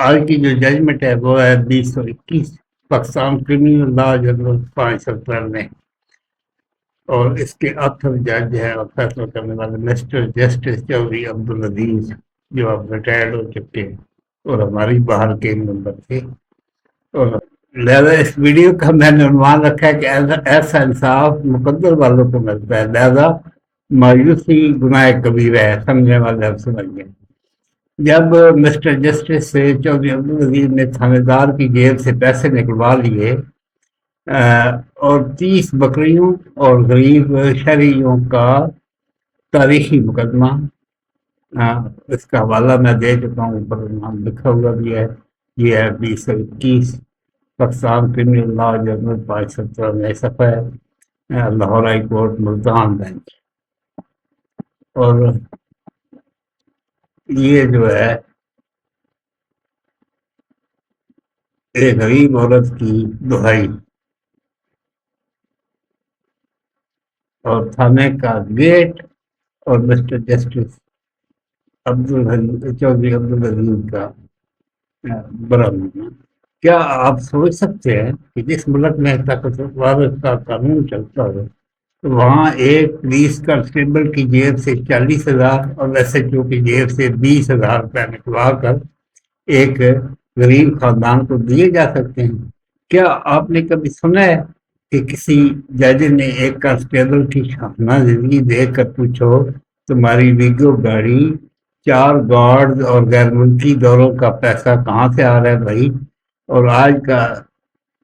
آج کی جو ججمنٹ ہے وہ ہے 2021 پاکستان کرمنل لا جنرل 570 میں، اور اس کے آتھر جج ہے اور فیصلہ کرنے والے مسٹر جسٹس چودھری عبدالعزیز، جو اب ریٹائرڈ ہو چکے ہیں اور ہماری باہر کے ممبر تھے۔ اور لہذا اس ویڈیو کا میں نے عنوان رکھا ہے کہ ایسا انصاف مقدر والوں کو ملتا ہے، لہذا مایوسی گناہ کبیرہ ہے، سمجھنے والے اب سمجھ گئے۔ جب مسٹر جسٹس سے چودھری عبدالعزیز نے تھانے دار کی جیب سے پیسے نکلوا لیے اور 30 بکریوں اور غریب شہریوں کا تاریخی مقدمہ، اس کا حوالہ میں دے چکا ہوں، اوپر نام لکھا ہوا بھی ہے، یہ ہے 2021 پاکستان کرمنل لا جنرل 570 میں صفحہ ہے، Lahore high court Multan bench. اور یہ جو ہے ایک غریب عورت کی دہائی اور تھانے کا گیٹ اور مسٹر جسٹس چودھری عبدالعزیز کا برہمنا۔ کیا آپ سوچ سکتے ہیں کہ جس ملک میں طاقتور کا قانون چلتا ہو وہاں ایک پولیس کانسٹیبل کی جیب سے 40,000 اور ایس ایچ او کی جیب سے 20,000 روپے نکلوا کر ایک غریب خاندان کو دیے جا سکتے ہیں؟ کیا آپ نے کبھی سنا ہے کہ کسی جج نے ایک کانسٹیبل کی شاہانہ زندگی دیکھ کر پوچھو تمہاری ویگو گاڑی، 4 گارڈز اور غیر ملکی دوروں کا پیسہ کہاں سے آ رہا ہے بھائی؟ اور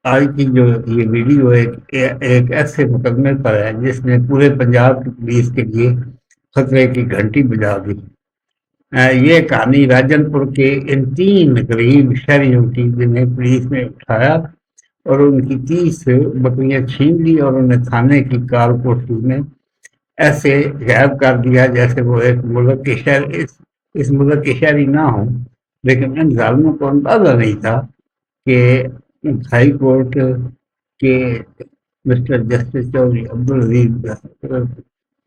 آج کی جو یہ ویڈیو ایک ایسے مقدمے پر ہے جس نے پورے پنجاب کی پولیس کے لیے خطرے کی گھنٹی بجا دی۔ یہ کہانی راجن پور کے ان 3 غریب شہریوں کی جنہیں پولیس نے اٹھایا اور ان کی 30 بکریاں چھین لی اور انہیں تھانے کی کار کوٹری میں ایسے غائب کر دیا جیسے وہ ایک ملک کے اس ملک کے شہری نہ ہوں۔ لیکن ان ظالموں کو اندازہ نہیں تھا کہ ہائی کورٹ کے مسٹر جسٹس چودھری عبدالعزیز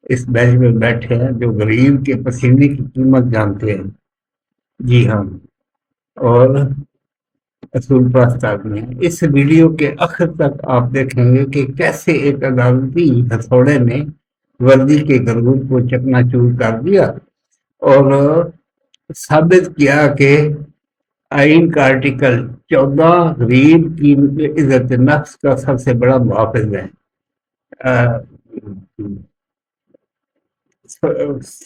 اس بینچ میں بیٹھے ہیں جو غریب کے پسینے کی قیمت جانتے ہیں۔ جی ہاں، اور اصول پرستار میں اس ویڈیو کے آخر تک آپ دیکھیں گے کہ کیسے ایک عدالتی ہتھوڑے نے وردی کے گردوں کو چکنا چور کر دیا اور ثابت کیا کہ آئین کا آرٹیکل 14 غریب کی عزت نفس کا سب سے بڑا محافظ ہے۔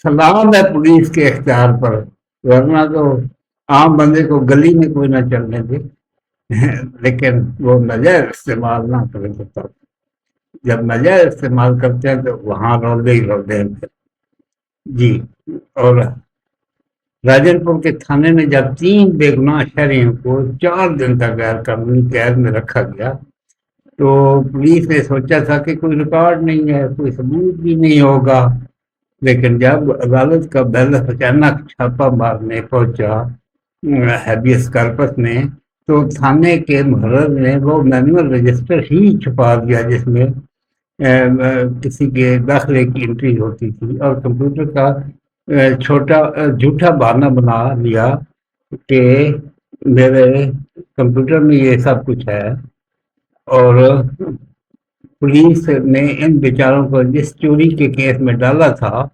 سلام ہے پولیس کے اختیار پر، ورنہ تو عام بندے کو گلی میں کوئی نہ چلنے دے، لیکن وہ ناجائز استعمال نہ کرے تو جب ناجائز استعمال کرتے ہیں تو وہاں رولے ہی رولے ہیں۔ جی، اور راجن پور کے تھانے میں جب 3 بے گناہ شہریوں کو 4 دن تک غیر قانونی قید میں رکھا گیا تو پولیس نے سوچا تھا کہ کوئی ریکارڈ نہیں ہے، کوئی ثبوت بھی نہیں ہوگا، لیکن جب عدالت کا بیل اچانک چھاپا مارنے پہنچا ہیبیس کارپس میں تو تھانے کے محرر نے وہ مینول رجسٹر ہی چھپا دیا جس میں کسی کے داخلے کی انٹری ہوتی تھی، اور کمپیوٹر کا جھوٹا بہانہ بنا لیا کہ میرے کمپیوٹر میں یہ سب کچھ ہے۔ اور پولیس نے ان بیچاروں کو جس چوری کے کیس میں ڈالا تھا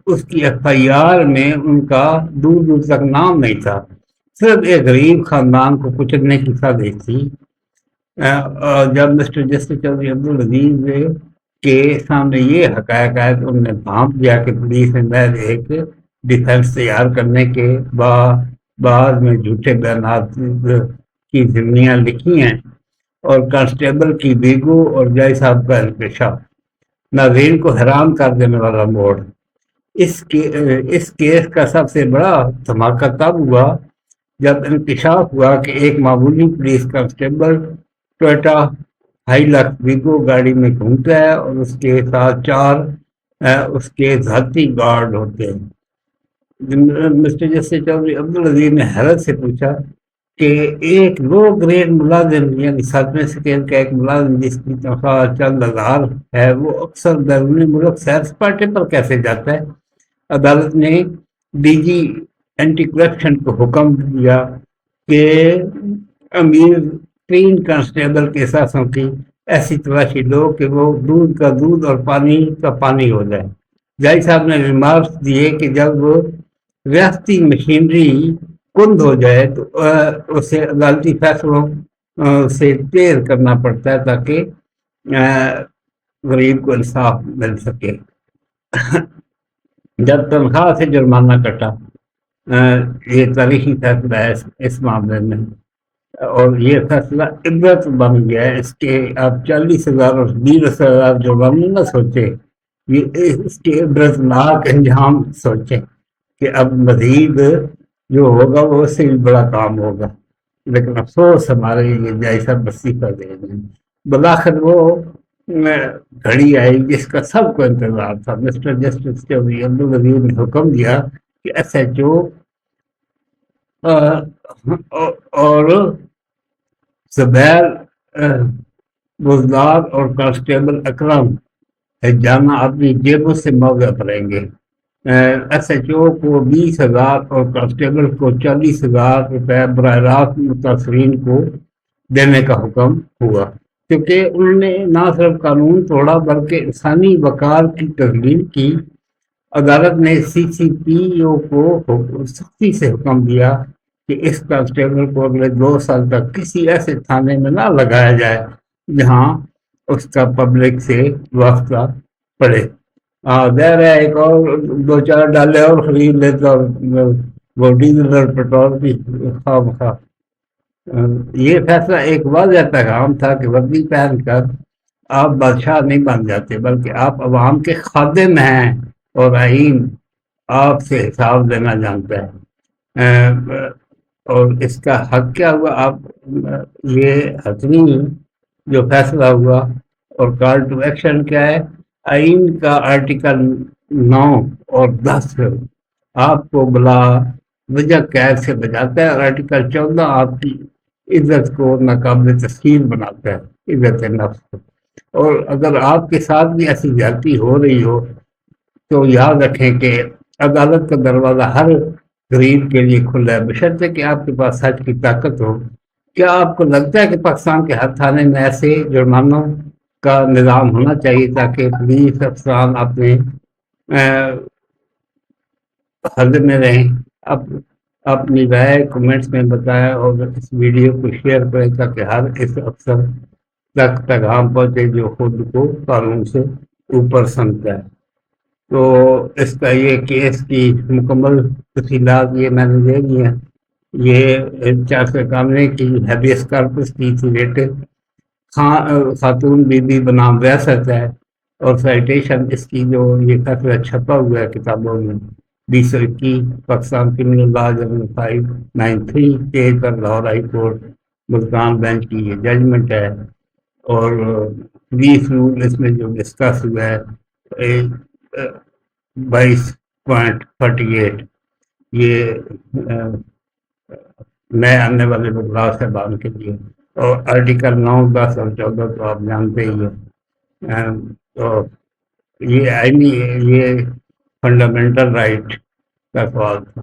اس کی ایف آئی آر میں ان کا دور دور تک نام نہیں تھا، صرف ایک غریب خاندان کو کچلنے کی سازش تھی۔ جب مسٹر جسٹس چودھری عبدالعزیز کے سامنے یہ حقائق آئے تو انہوں نے بھانپ دیا کہ پولیس نے محض ایک ڈیفینس تیار کرنے کے بعد میں جھوٹے بیانات کی ضمنیاں لکھی ہیں اور کانسٹیبل کی بیگو اور جائی صاحب کا انکشاف۔ ناظرین کو حیران کر دینے والا موڑ، اس کیس کا سب سے بڑا دھماکہ تب ہوا جب انکشاف ہوا کہ ایک معمولی پولیس کانسٹیبل ٹویوٹا ہائیلکس ویگو گاڑی میں گھومتا ہے اور اس کے ساتھ 4 اس کے ذاتی گارڈ ہوتے ہیں۔ مسٹر جسٹس چودھری عبدالعزیز نے حیرت سے پوچھا کہ ایک لو گریڈ ملازم یعنی 7ویں سکیل کا ایک ملازم جس کی تنخواہ چند ہزار ہے وہ اکثر بیرون ملک سیر سپاٹے پر کیسے جاتا ہے؟ عدالت نے ڈی جی اینٹی کرپشن کو حکم دیا کہ امیر تین کانسٹیبل کے ساتھوں کی ایسی تلاشی لو کہ وہ دودھ کا دودھ اور پانی کا پانی ہو جائے. جائی صاحب نے ریمارکس دیے کہ جب وہ ریاستی مشینری کند ہو جائے تو اسے عدالتی فیصلوں سے تیر کرنا پڑتا ہے تاکہ غریب کو انصاف مل سکے. جب تنخواہ سے جرمانہ کٹا، یہ تاریخی فیصلہ ہے اس معاملے میں، اور یہ فیصلہ عبرت بن گیا ہے. اس کے آپ 40,000 اور 20,000 جرمانہ نہ سوچے، یہ اس کے عبرتناک انجام سوچیں کہ اب مزید جو ہوگا وہ اس سے بھی بڑا کام ہوگا. لیکن افسوس ہمارے یہ جائزہ وظیفہ دے دیں. بلاخر وہ گھڑی آئی جس کا سب کو انتظار تھا. مسٹر جسٹس چودھری عبدالوزیر نے حکم دیا کہ ایس ایچ او اور زبیر بزدار اور کانسٹیبل اکرم جانا اپنی جیبوں سے موقع کریں گے. ایس ایچ او کو 20,000 اور کانسٹیبل کو 40,000 روپے براہ راست متاثرین کو دینے کا حکم ہوا، کیونکہ انہوں نے نہ صرف قانون توڑا بلکہ انسانی وقار کی تذلیل کی. عدالت نے سی سی پی او کو سختی سے حکم دیا کہ اس کانسٹیبل کو اگلے 2 سال تک کسی ایسے تھانے میں نہ لگایا جائے جہاں اس کا پبلک سے واسطہ پڑے. دیر ہے ایک اور 2-4 ڈالے اور خرید لیتا اور وہ ڈیزل اور پیٹرول بھی خواہ. یہ فیصلہ ایک واضح پیغام تھا کہ وردی پہن کر آپ بادشاہ نہیں بن جاتے بلکہ آپ عوام کے خادم ہیں اور آئین آپ سے حساب دینا جانتا ہے. اور اس کا حق کیا ہوا؟ آپ یہ حتمی جو فیصلہ ہوا اور کال ٹو ایکشن کیا ہے؟ آئین کا آرٹیکل 9 اور 10 آپ کو بلا وجہ قید سے بچاتا ہے، اور آرٹیکل 14 آپ کی عزت کو ناقابل تسخیر بناتا ہے، عزت نفس کو. اور اگر آپ کے ساتھ بھی ایسی زیادتی ہو رہی ہو تو یاد رکھیں کہ عدالت کا دروازہ ہر غریب کے لیے کھلا ہے، بشرطے کہ آپ کے پاس سچ کی طاقت ہو. کیا آپ کو لگتا ہے کہ پاکستان کے ہر تھانے میں ایسے جرمانوں کا نظام ہونا چاہیے تاکہ پولیس افسران اپنے حد میں رہیں؟ اپنی رائے کومنٹس میں بتائیں اور اس ویڈیو کو شیئر کریں تاکہ ہر اس افسر تک پیغام پہنچے جو خود کو قانون سے اوپر سمجھتا ہے. تو اس کا یہ کیس کی مکمل تفصیلات یہ میں نے دے دی ہیں. یہ 400 کامنے کی ہیبیس کارپس کی تھی ریٹ خاتون بی بی بنام ریاست ہے، اور سائٹیشن اس کی جو یہ فیصلہ چھپا ہوا ہے کتابوں میں 2021 Pakistan criminal law journal 593 page پر Lahore high court Multan bench کی یہ ججمنٹ ہے. اور 20 رول اس میں جو ڈسکس ہوا ہے 22.48 یہ نئے آنے والے بدلاؤ صاحبان کے لیے، اور آرٹیکل 9، 10 اور 14 تو آپ جانتے ہی ہیں. تو یہ آئینی یہ فنڈامنٹل رائٹ کا سوال تھا.